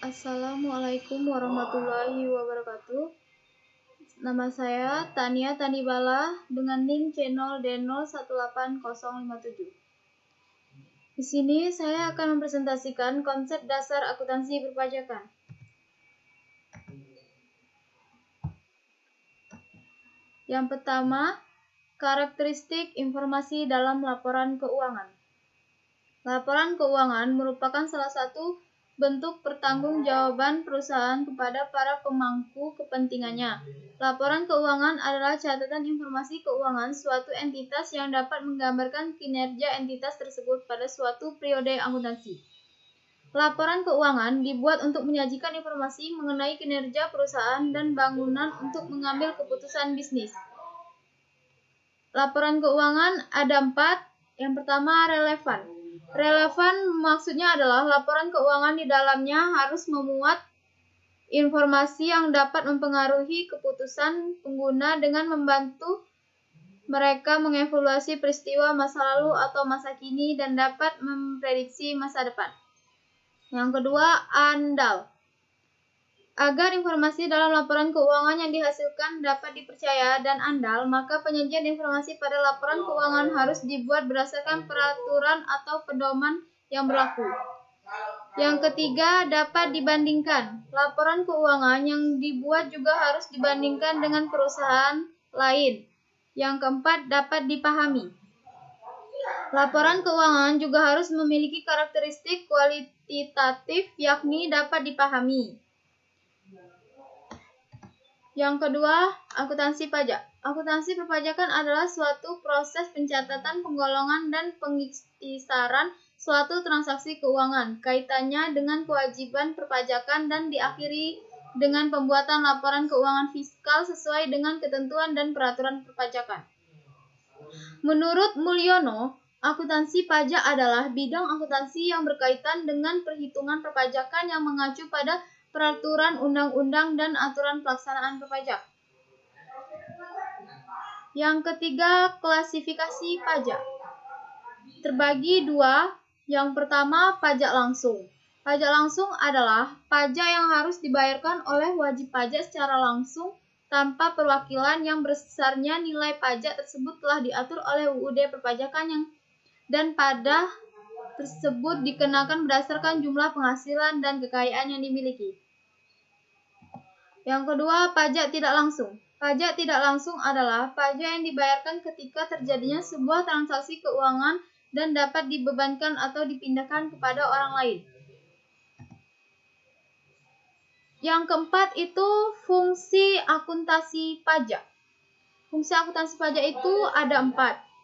Assalamualaikum warahmatullahi wabarakatuh. Nama saya Tania Tanibala dengan NIM C0D018057. Di sini saya akan mempresentasikan konsep dasar akuntansi perpajakan. Yang pertama, karakteristik informasi dalam laporan keuangan. Laporan keuangan merupakan salah satu bentuk pertanggungjawaban perusahaan kepada para pemangku kepentingannya. Laporan keuangan adalah catatan informasi keuangan suatu entitas yang dapat menggambarkan kinerja entitas tersebut pada suatu periode akuntansi. Laporan keuangan dibuat untuk menyajikan informasi mengenai kinerja perusahaan dan bangunan untuk mengambil keputusan bisnis. Laporan keuangan ada 4. Yang pertama, relevan. Relevan maksudnya adalah laporan keuangan di dalamnya harus memuat informasi yang dapat mempengaruhi keputusan pengguna dengan membantu mereka mengevaluasi peristiwa masa lalu atau masa kini dan dapat memprediksi masa depan. Yang kedua, andal. Agar informasi dalam laporan keuangan yang dihasilkan dapat dipercaya dan andal, maka penyajian informasi pada laporan keuangan harus dibuat berdasarkan peraturan atau pedoman yang berlaku. Yang ketiga, dapat dibandingkan. Laporan keuangan yang dibuat juga harus dibandingkan dengan perusahaan lain. Yang keempat, dapat dipahami. Laporan keuangan juga harus memiliki karakteristik kualitatif, yakni dapat dipahami. Yang kedua, akuntansi pajak. Akuntansi perpajakan adalah suatu proses pencatatan, penggolongan, dan pengikhtisaran suatu transaksi keuangan, kaitannya dengan kewajiban perpajakan dan diakhiri dengan pembuatan laporan keuangan fiskal sesuai dengan ketentuan dan peraturan perpajakan. Menurut Mulyono, akuntansi pajak adalah bidang akuntansi yang berkaitan dengan perhitungan perpajakan yang mengacu pada peraturan undang-undang dan aturan pelaksanaan perpajak. Yang ketiga, klasifikasi pajak. Terbagi 2. Yang pertama, pajak langsung. Pajak langsung adalah pajak yang harus dibayarkan oleh wajib pajak secara langsung tanpa perwakilan yang besarnya nilai pajak tersebut telah diatur oleh UUD perpajakan dan pada tersebut dikenakan berdasarkan jumlah penghasilan dan kekayaan yang dimiliki. Yang kedua, pajak tidak langsung. Pajak tidak langsung adalah pajak yang dibayarkan ketika terjadinya sebuah transaksi keuangan dan dapat dibebankan atau dipindahkan kepada orang lain. Yang keempat itu fungsi akuntansi pajak. Fungsi akuntansi pajak itu ada 4.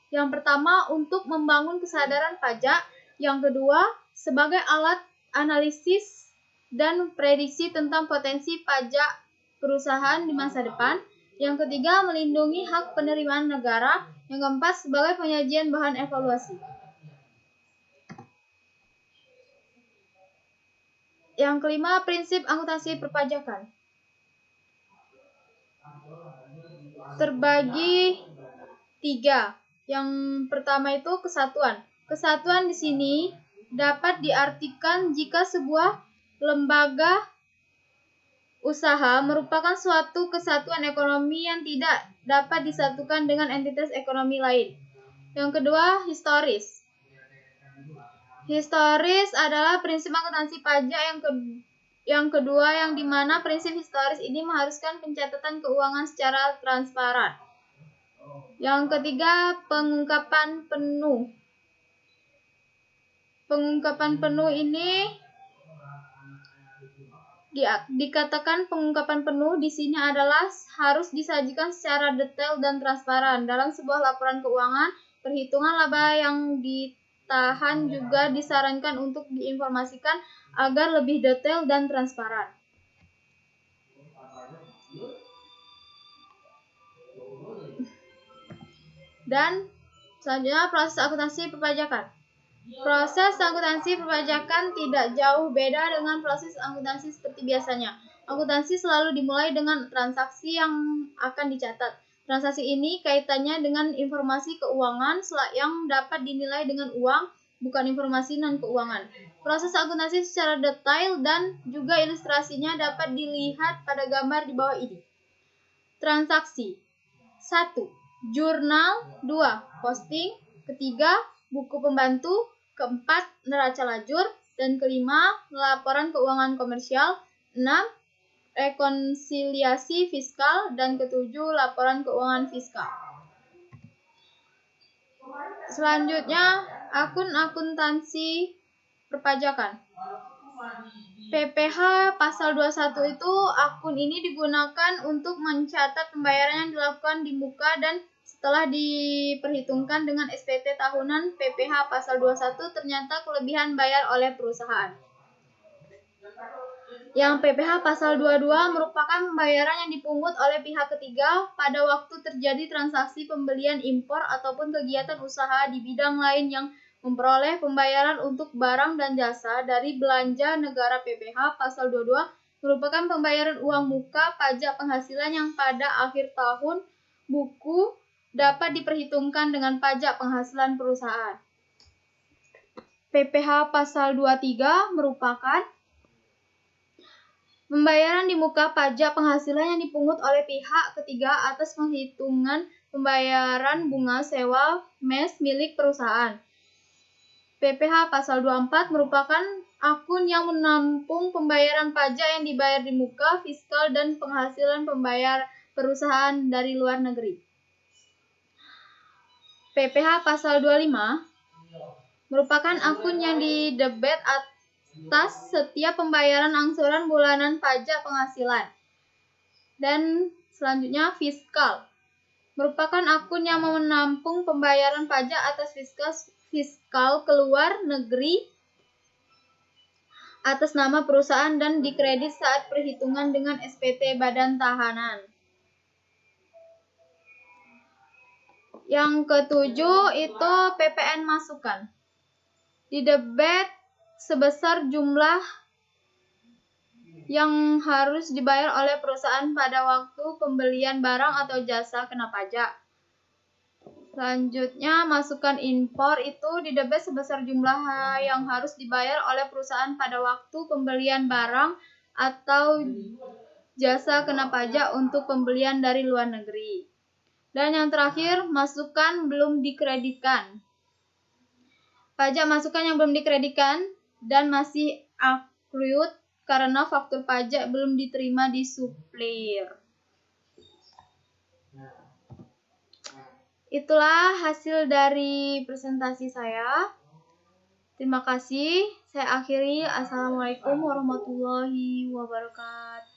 Yang pertama, untuk membangun kesadaran pajak. Yang kedua, sebagai alat analisis dan prediksi tentang potensi pajak perusahaan di masa depan. Yang ketiga, melindungi hak penerimaan negara. Yang keempat, sebagai penyajian bahan evaluasi. Yang kelima, prinsip akuntansi perpajakan. Terbagi 3. Yang pertama itu kesatuan. Kesatuan di sini dapat diartikan jika sebuah lembaga usaha merupakan suatu kesatuan ekonomi yang tidak dapat disatukan dengan entitas ekonomi lain. Yang kedua, historis. Historis adalah prinsip akuntansi pajak yang kedua yang dimana prinsip historis ini mengharuskan pencatatan keuangan secara transparan. Yang ketiga, pengungkapan penuh. Pengungkapan penuh ini dikatakan pengungkapan penuh di sini adalah harus disajikan secara detail dan transparan dalam sebuah laporan keuangan. Perhitungan laba yang ditahan juga disarankan untuk diinformasikan agar lebih detail dan transparan. Dan selanjutnya proses akuntansi perpajakan. Proses akuntansi perpajakan tidak jauh beda dengan proses akuntansi seperti biasanya. Akuntansi selalu dimulai dengan transaksi yang akan dicatat. Transaksi ini kaitannya dengan informasi keuangan yang dapat dinilai dengan uang. bukan informasi non-keuangan. Proses akuntansi secara detail dan juga ilustrasinya dapat dilihat pada gambar di bawah ini. Transaksi 1. Jurnal 2. Posting. Ketiga, buku pembantu. Keempat, neraca lajur. Dan kelima, laporan keuangan komersial. 6. Rekonsiliasi fiskal. Dan ketujuh, laporan keuangan fiskal. Selanjutnya, akun akuntansi perpajakan. PPh pasal 21 itu akun ini digunakan untuk mencatat pembayaran yang dilakukan di muka dan setelah diperhitungkan dengan SPT tahunan PPh pasal 21 ternyata kelebihan bayar oleh perusahaan. Yang PPh pasal 22 merupakan pembayaran yang dipungut oleh pihak ketiga pada waktu terjadi transaksi pembelian impor ataupun kegiatan usaha di bidang lain yang memperoleh pembayaran untuk barang dan jasa dari belanja negara. PPh pasal 22 merupakan pembayaran uang muka pajak penghasilan yang pada akhir tahun buku dapat diperhitungkan dengan pajak penghasilan perusahaan. PPh pasal 23 merupakan pembayaran di muka pajak penghasilan yang dipungut oleh pihak ketiga atas penghitungan pembayaran bunga sewa mes milik perusahaan. PPh pasal 24 merupakan akun yang menampung pembayaran pajak yang dibayar di muka fiskal dan penghasilan pembayar perusahaan dari luar negeri. PPh pasal 25 merupakan akun yang didebet atas setiap pembayaran angsuran bulanan pajak penghasilan. Dan selanjutnya fiskal merupakan akun yang menampung pembayaran pajak atas fiskal keluar negeri atas nama perusahaan dan dikredit saat perhitungan dengan SPT badan tahanan. Yang ketujuh itu PPN masukan. Didebet sebesar jumlah yang harus dibayar oleh perusahaan pada waktu pembelian barang atau jasa kena pajak. Selanjutnya, masukan impor itu didebet sebesar jumlah yang harus dibayar oleh perusahaan pada waktu pembelian barang atau jasa kena pajak untuk pembelian dari luar negeri. Dan yang terakhir, masukan belum dikreditkan. Pajak masukan yang belum dikreditkan dan masih accrued karena faktur pajak belum diterima di supplier. Itulah hasil dari presentasi saya. Terima kasih. Saya akhiri. Assalamualaikum warahmatullahi wabarakatuh.